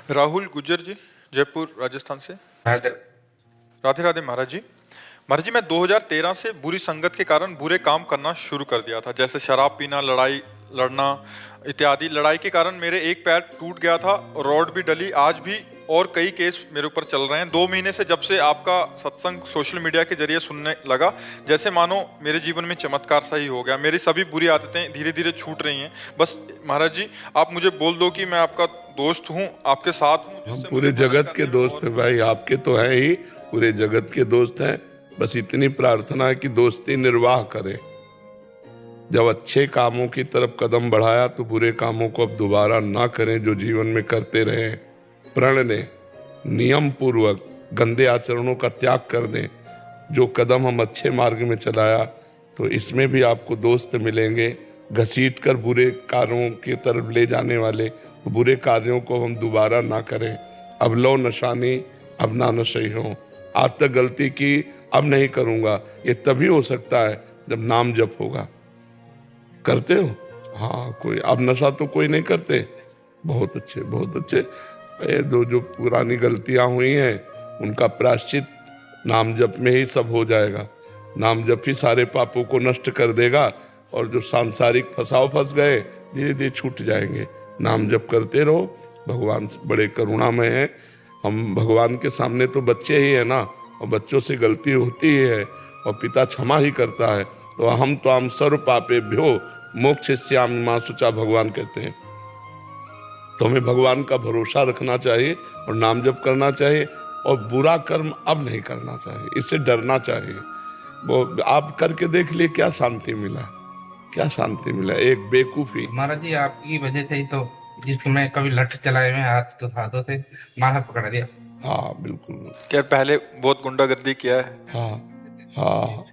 राहुल गुज्जर जी, जयपुर राजस्थान से। राधे राधे राधे महाराज जी। महाराज जी, मैं 2013 से बुरी संगत के कारण बुरे काम करना शुरू कर दिया था, जैसे शराब पीना, लड़ाई लड़ना इत्यादि। लड़ाई के कारण मेरे एक पैर टूट गया था, रॉड भी डली। आज भी और कई केस मेरे ऊपर चल रहे हैं। 2 महीने से जब से आपका सत्संग सोशल मीडिया के जरिए सुनने लगा, जैसे मानो मेरे जीवन में चमत्कार सा ही हो गया। मेरी सभी बुरी आदतें धीरे धीरे छूट रही हैं। बस महाराज जी, आप मुझे बोल दो कि मैं आपका दोस्त हूँ, आपके साथ हूँ। हम पूरे जगत के दोस्त हैं भाई, आपके तो हैं ही, पूरे जगत के दोस्त हैं। बस इतनी प्रार्थना है कि दोस्ती निर्वाह करें। जब अच्छे कामों की तरफ कदम बढ़ाया तो बुरे कामों को अब दोबारा ना करें, जो जीवन में करते रहे। प्रण लें, नियम पूर्वक गंदे आचरणों का त्याग कर दें। जो कदम हम अच्छे मार्ग में चलाया, तो इसमें भी आपको दोस्त मिलेंगे घसीट कर बुरे कार्यों की तरफ ले जाने वाले। तो बुरे कार्यों को हम दोबारा ना करें। अब लो नशानी, अब ना नशे हो। आज तक गलती की, अब नहीं करूँगा। ये तभी हो सकता है जब नाम जप होगा। करते हो? हाँ, कोई अब नशा तो कोई नहीं करते। बहुत अच्छे, बहुत अच्छे। ये जो पुरानी गलतियां हुई हैं उनका प्रायश्चित नाम जप में ही सब हो जाएगा। नाम जप ही सारे पापों को नष्ट कर देगा, और जो सांसारिक फंस गए धीरे धीरे छूट जाएंगे। नाम जप करते रहो। भगवान बड़े करुणामय हैं। हम भगवान के सामने तो बच्चे ही है ना, और बच्चों से गलती होती ही है, और पिता क्षमा ही करता है। तो हम तो हम सर्व पापेभ्यो मोक्षयिष्यामि मा शुचा, भगवान कहते हैं। तो हमें भगवान का भरोसा रखना चाहिए और नाम जप करना चाहिए, और बुरा कर्म अब नहीं करना चाहिए, इससे डरना चाहिए। वो आप करके देख लिए, क्या शांति मिला, क्या शांति मिला। एक बेवकूफी। महाराज जी, आपकी वजह से ही तो जिसमें कभी लठ चलाए में हाथ तो हाथों से माथा पकड़ा दिया। हाँ बिल्कुल। क्या पहले बहुत गुंडागर्दी किया है? हाँ हाँ,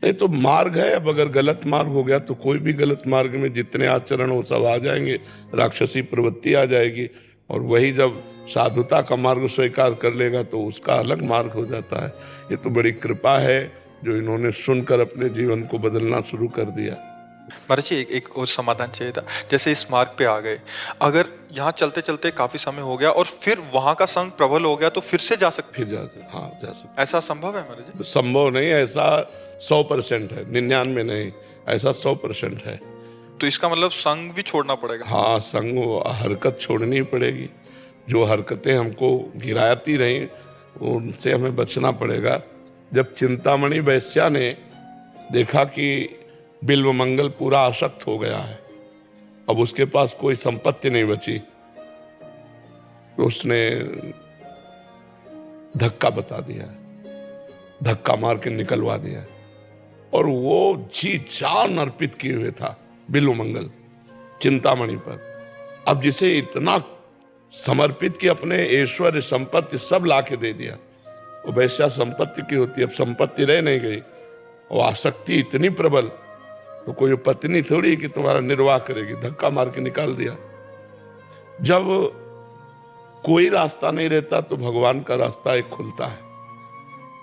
नहीं तो मार्ग है। अब अगर गलत मार्ग हो गया तो कोई भी गलत मार्ग में जितने आचरण हो सब आ जाएंगे, राक्षसी प्रवृत्ति आ जाएगी। और वही जब साधुता का मार्ग स्वीकार कर लेगा तो उसका अलग मार्ग हो जाता है। ये तो बड़ी कृपा है जो इन्होंने सुनकर अपने जीवन को बदलना शुरू कर दिया। महाराज जी, एक और समाधान चाहिए था। जैसे इस मार्ग पे आ गए, अगर यहाँ चलते चलते काफी समय हो गया और फिर वहां का संग प्रबल हो गया, तो फिर से जा सकते? फिर हाँ, जा सकते। ऐसा संभव है महाराज जी? संभव नहीं, ऐसा 100% है, 99 नहीं, ऐसा 100% है। तो इसका मतलब संग भी छोड़ना पड़ेगा? हाँ, संग, हरकत छोड़नी पड़ेगी। जो हरकतें हमको गिराती रही उनसे हमें बचना पड़ेगा। जब चिंतामणि वैश्या ने देखा कि बिल्वमंगल पूरा आसक्त हो गया है, अब उसके पास कोई संपत्ति नहीं बची, तो उसने धक्का बता दिया, धक्का मार के निकलवा दिया। और वो जी जान अर्पित किए हुए था बिल्वमंगल चिंतामणि पर। अब जिसे इतना समर्पित कि अपने ऐश्वर्य संपत्ति सब लाके दे दिया। वो वैश्या संपत्ति की होती, अब संपत्ति रह नहीं गई, और आसक्ति इतनी प्रबल, तो कोई पत्नी थोड़ी कि तुम्हारा निर्वाह करेगी, धक्का मार के निकाल दिया। जब कोई रास्ता नहीं रहता तो भगवान का रास्ता एक खुलता है।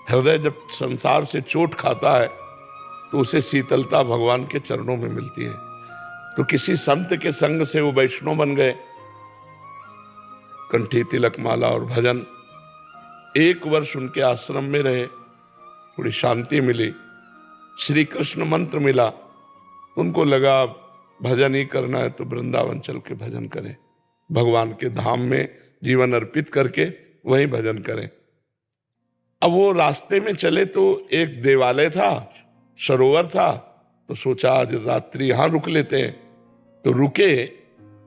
हृदय जब संसार से चोट खाता है तो उसे शीतलता भगवान के चरणों में मिलती है। तो किसी संत के संग से वो वैष्णव बन गए, कंठी तिलक माला और भजन। 1 वर्ष उनके आश्रम में रहे, थोड़ी शांति मिली, श्री कृष्ण मंत्र मिला। उनको लगा भजन ही करना है तो वृंदावन चल के भजन करें, भगवान के धाम में जीवन अर्पित करके वहीं भजन करें। अब वो रास्ते में चले तो एक देवालय था, सरोवर था, तो सोचा आज रात्रि यहां रुक लेते हैं। तो रुके,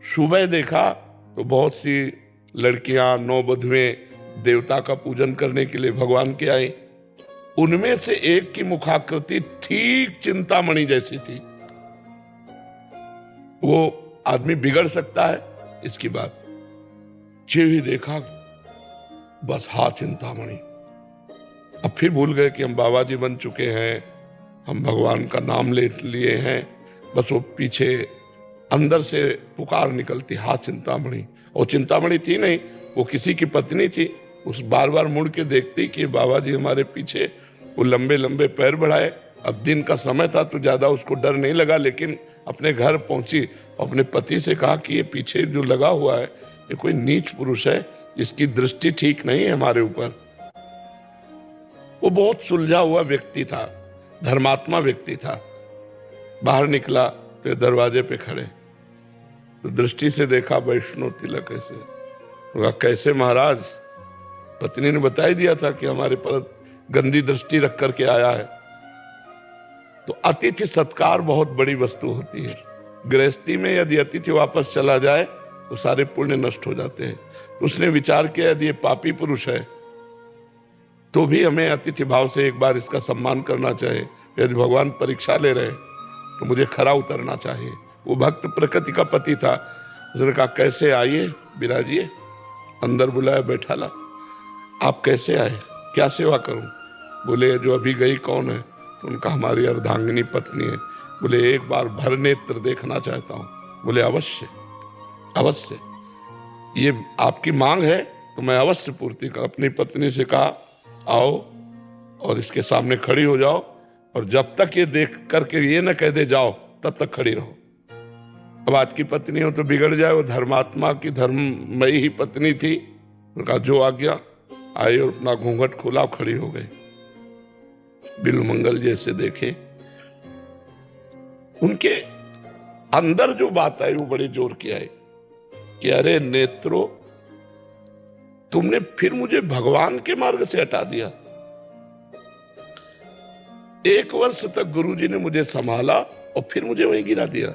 सुबह देखा तो बहुत सी लड़कियां, नौवधुएं देवता का पूजन करने के लिए भगवान के आई। उनमें से एक की मुखाकृति ठीक चिंतामणि जैसी थी। वो आदमी बिगड़ सकता है, इसकी बात जो ही देखा, बस हाँ चिंतामणि। अब फिर भूल गए कि हम बाबा जी बन चुके हैं, हम भगवान का नाम ले लिए हैं। बस वो पीछे अंदर से पुकार निकलती, हाँ चिंतामणि। और चिंतामणि थी नहीं, वो किसी की पत्नी थी। उस बार बार मुड़ के देखती कि बाबा जी हमारे पीछे। वो लंबे लंबे पैर बढ़ाए। अब दिन का समय था तो ज्यादा उसको डर नहीं लगा, लेकिन अपने घर पहुंची, अपने पति से कहा कि ये पीछे जो लगा हुआ है ये कोई नीच पुरुष है, इसकी दृष्टि ठीक नहीं है हमारे ऊपर। वो बहुत सुलझा हुआ व्यक्ति था, धर्मात्मा व्यक्ति था। बाहर निकला फिर दरवाजे पे खड़े, तो दृष्टि से देखा वैष्णव तिलक ऐसे। कहा कैसे महाराज, पत्नी ने बता ही दिया था कि हमारे पर गंदी दृष्टि रख करके आया है। तो अतिथि सत्कार बहुत बड़ी वस्तु होती है। गृहस्थी में यदि अतिथि वापस चला जाए तो सारे पुण्य नष्ट हो जाते हैं। तो उसने विचार किया यदि ये पापी पुरुष है तो भी हमें अतिथि भाव से एक बार इसका सम्मान करना चाहिए। यदि भगवान परीक्षा ले रहे तो मुझे खरा उतरना चाहिए। वो भक्त प्रकृति का पति था। उसने कहा कैसे आइए विराजिए। अंदर बुलाया, बैठा ला। आप कैसे आए, क्या सेवा करूं? बोले जो अभी गई कौन है? तो उनका हमारी अर्धांगिनी पत्नी है। बोले एक बार भर नेत्र देखना चाहता हूं। बोले अवश्य अवश्य, ये आपकी मांग है तो मैं अवश्य पूर्ति कर। अपनी पत्नी से कहा आओ और इसके सामने खड़ी हो जाओ, और जब तक ये देख करके ये न कह दे जाओ तब तक खड़ी रहो। अब आज की पत्नी हो तो बिगड़ जाए, वो धर्मात्मा की धर्ममयी ही पत्नी थी। उनका जो आज्ञा, आई और अपना घूंघट खोला, खड़ी हो गई। बिल्व मंगल जैसे देखे। उनके अंदर जो बात आई वो बड़े जोर की आई कि अरे नेत्रो, तुमने फिर मुझे भगवान के मार्ग से हटा दिया। 1 वर्ष तक गुरुजी ने मुझे संभाला और फिर मुझे वहीं गिरा दिया।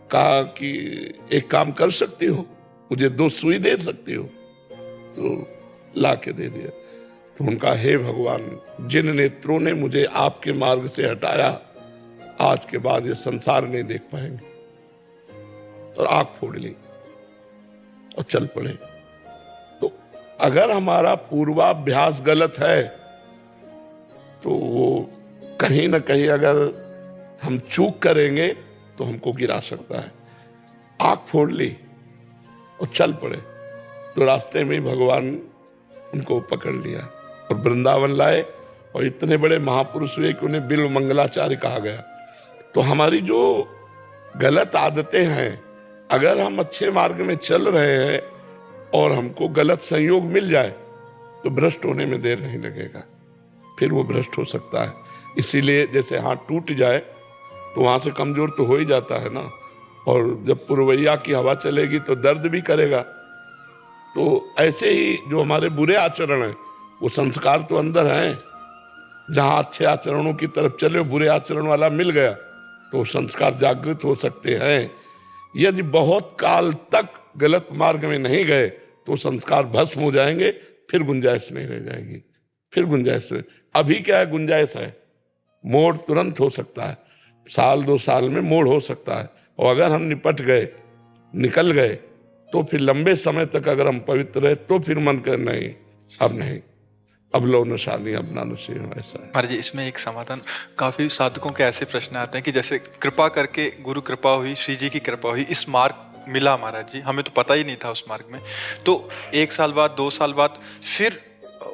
कहा कि एक काम कर सकती हो, मुझे 2 सुई दे सकती हो? तो ला के दे दिया। तो उनका हे भगवान, जिन नेत्रों ने मुझे आपके मार्ग से हटाया, आज के बाद ये संसार नहीं देख पाएंगे। और आंख फोड़ ली और चल पड़े। तो अगर हमारा पूर्वाभ्यास गलत है तो वो कहीं ना कहीं अगर हम चूक करेंगे तो हमको गिरा सकता है। आंख फोड़ ली और चल पड़े। तो रास्ते में ही भगवान उनको पकड़ लिया और वृंदावन लाए, और इतने बड़े महापुरुष हुए कि उन्हें बिल्व मंगलाचार्य कहा गया। तो हमारी जो गलत आदतें हैं, अगर हम अच्छे मार्ग में चल रहे हैं और हमको गलत संयोग मिल जाए तो भ्रष्ट होने में देर नहीं लगेगा, फिर वो भ्रष्ट हो सकता है। इसीलिए जैसे हाथ टूट जाए तो वहां से कमजोर तो हो ही जाता है ना, और जब पुरवैया की हवा चलेगी तो दर्द भी करेगा। तो ऐसे ही जो हमारे बुरे आचरण हैं, वो संस्कार तो अंदर हैं। जहां अच्छे आचरणों की तरफ चले, बुरे आचरण वाला मिल गया तो संस्कार जागृत हो सकते हैं। यदि बहुत काल तक गलत मार्ग में नहीं गए तो संस्कार भस्म हो जाएंगे, फिर गुंजाइश नहीं रह जाएगी। फिर गुंजाइश, अभी क्या है गुंजाइश है, मोड़ तुरंत हो सकता है, 1-2 साल में मोड़ हो सकता है। और अगर हम निपट गए, निकल गए, तो फिर लंबे समय तक अगर हम पवित्र रहे तो फिर मन कर नहीं, अब नहीं, अब लो नशानी, अब ना नशे। ऐसा है महाराज जी। इसमें एक समाधान, काफी साधकों के ऐसे प्रश्न आते हैं कि जैसे कृपा करके गुरु कृपा हुई, श्री जी की कृपा हुई, इस मार्ग मिला महाराज जी, हमें तो पता ही नहीं था उस मार्ग में, तो 1 साल बाद 2 साल बाद फिर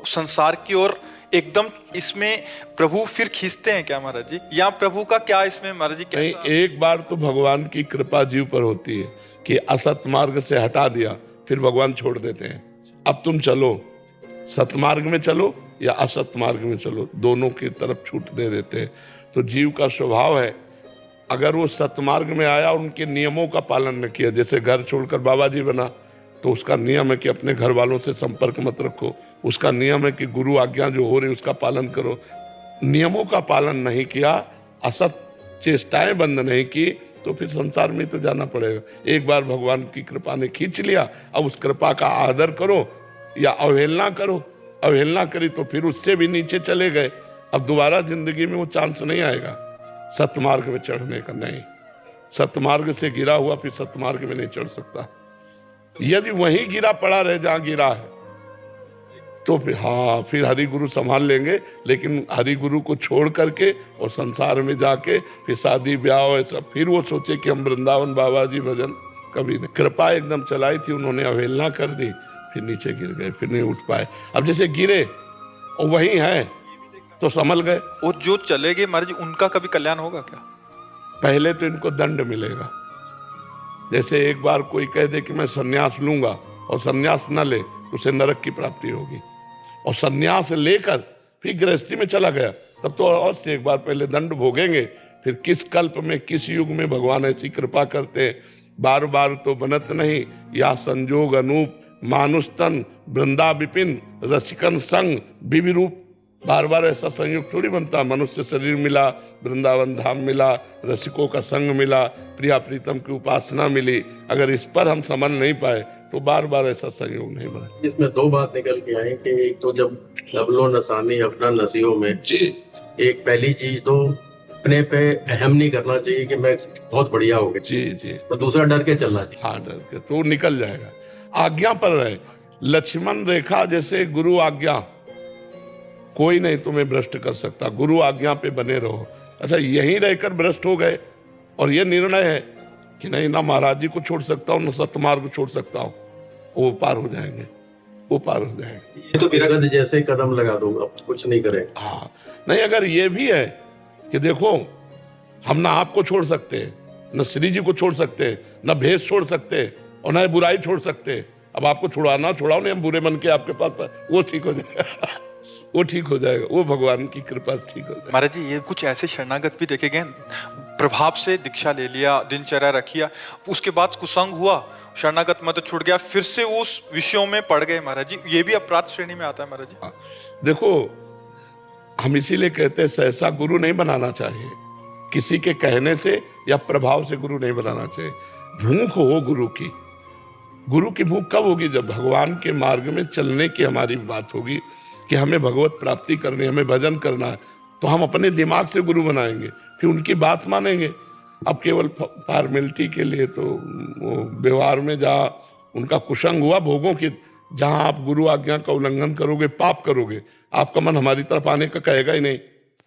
संसार की ओर एकदम इसमें प्रभु फिर खींचते हैं क्या महाराज जी, या प्रभु का क्या इसमें महाराज जी? नहीं, एक बार तो भगवान की कृपा जीव पर होती है कि असत मार्ग से हटा दिया, फिर भगवान छोड़ देते हैं। अब तुम चलो, सतमार्ग में चलो या असत मार्ग में चलो, दोनों की तरफ छूट दे देते हैं। तो जीव का स्वभाव है, अगर वो सतमार्ग में आया और उनके नियमों का पालन न किया, जैसे घर छोड़कर बाबा जी बना तो उसका नियम है कि अपने घर वालों से संपर्क मत रखो, उसका नियम है कि गुरु आज्ञा जो हो रही उसका पालन करो। नियमों का पालन नहीं किया, असत चेष्टाएं बंद नहीं की, तो फिर संसार में तो जाना पड़ेगा। एक बार भगवान की कृपा ने खींच लिया, अब उस कृपा का आदर करो या अवहेलना करो। अवहेलना करी तो फिर उससे भी नीचे चले गए, अब दोबारा जिंदगी में वो चांस नहीं आएगा सतमार्ग में चढ़ने का। नहीं, सतमार्ग से गिरा हुआ फिर सतमार्ग में नहीं चढ़ सकता। यदि वहीं गिरा पड़ा रहे जहां गिरा है तो फिर हाँ, फिर हरि गुरु संभाल लेंगे, लेकिन हरि गुरु को छोड़ करके और संसार में जाके फिर शादी ब्याह ऐसा, फिर वो सोचे कि हम वृंदावन बाबा जी भजन, कभी नहीं। कृपा एकदम चलाई थी, उन्होंने अवहेलना कर दी, फिर नीचे गिर गए, फिर नहीं उठ पाए। अब जैसे गिरे और वहीं है तो संभल गए। और जो चले गए महाराज जी, उनका कभी कल्याण होगा क्या? पहले तो इनको दंड मिलेगा, जैसे एक बार कोई कह दे कि मैं सन्यास लूंगा और सन्यास न ले तो उसे नरक की प्राप्ति होगी, और सन्यास लेकर फिर गृहस्थी में चला गया तब तो और से एक बार पहले दंड भोगेंगे। फिर किस कल्प में किस युग में भगवान ऐसी कृपा करते हैं, बार बार तो बनत नहीं या संजोग अनूप, मानुष तन वृंदा विपिन रसिकन संग विविरूप। बार बार ऐसा संयोग थोड़ी बनता, मनुष्य शरीर मिला, वृंदावन धाम मिला, रसिकों का संग मिला, प्रिया प्रीतम की उपासना मिली, अगर इस पर हम समझ नहीं पाए तो बार बार ऐसा संयोग नहीं बना। इसमें दो बात निकल के आई कि एक तो जब लबलो नसानी अपना नसीहों में जी एक पहली चीज तो अपने पे अहम नहीं करना चाहिए कि मैं बहुत बढ़िया हो गया, जी जी, तो दूसरा डर के चलना चाहिए। हाँ डर के तो निकल जाएगा। आज्ञा पर रहे, लक्ष्मण रेखा जैसे गुरु आज्ञा, कोई नहीं तुम्हें भ्रष्ट कर सकता, गुरु आज्ञा पे बने रहो। अच्छा यहीं रहकर भ्रष्ट हो गए और ये निर्णय है कि नहीं ना महाराज जी को छोड़ सकता हूँ ना सत्यमार्ग को छोड़ सकता हूँ, वो पार हो जाएंगे, वो पार हो जाएंगे। ये तो बिरगद जैसे कदम लगा दूंगा, कुछ नहीं करे। हाँ नहीं, अगर ये भी है कि देखो हम ना आपको छोड़ सकते न श्री जी को छोड़ सकते न भेष छोड़ सकते और न बुराई छोड़ सकते, अब आपको छुड़ाना छुड़ाओ नहीं, हम बुरे मन के आपके पास, वो ठीक हो जाएगा वो ठीक हो जाएगा, वो भगवान की कृपा से ठीक हो जाएगा। महाराज जी ये कुछ ऐसे शरणागत भी देखे गए, प्रभाव से दीक्षा ले लिया, दिनचर्या रखिया, उसके बाद कुसंग हुआ, शरणागत मत छूट गया, फिर से उस विषयों में पड़ गए महाराज जी, ये भी अपराध श्रेणी में आता है महाराज जी। देखो हम इसीलिए कहते हैं सहसा गुरु नहीं बनाना चाहिए, किसी के कहने से या प्रभाव से गुरु नहीं बनाना चाहिए। भूख हो गुरु की भूख कब होगी, जब भगवान के मार्ग में चलने की हमारी बात होगी कि हमें भगवत प्राप्ति करनी, हमें भजन करना है, तो हम अपने दिमाग से गुरु बनाएंगे, फिर उनकी बात मानेंगे। अब केवल फॉर्मेलिटी के लिए तो वो व्यवहार में जहाँ उनका कुसंग हुआ भोगों की, जहाँ आप गुरु आज्ञा का उल्लंघन करोगे, पाप करोगे, आपका मन हमारी तरफ आने का कहेगा ही नहीं।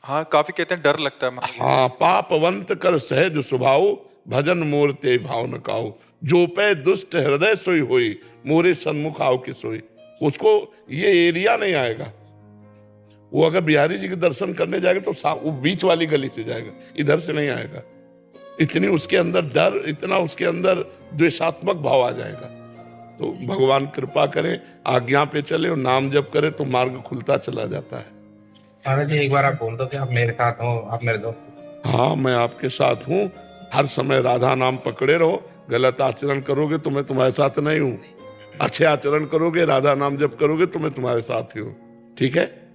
हाँ काफी कहते हैं डर लगता है महाराज। हाँ पापवंत कर सहज स्वभाव, भजन मोर ते भाव न काओ, जो पे दुष्ट हृदय सोई होई, मोरे सन्मुख आओ की सोई। उसको ये एरिया नहीं आएगा, वो अगर बिहारी जी के दर्शन करने जाएगा तो वो बीच वाली गली से जाएगा, इधर से नहीं आएगा। इतनी उसके अंदर डर, इतना उसके अंदर द्वेषात्मक भाव आ जाएगा। तो भगवान कृपा करें, आज्ञा पे चले और नाम जप करे तो मार्ग खुलता चला जाता है। महाराज जी एक बार आप बोल दो कि आप मेरे साथ हो, आप मेरे दोस्त। हाँ मैं आपके साथ हूँ, हर समय राधा नाम पकड़े रहो, गलत आचरण करोगे तो मैं तुम्हारे साथ नहीं हूँ, अच्छे आचरण करोगे, राधा नाम जप करोगे तो मैं तुम्हारे साथ ही हूँ, ठीक है।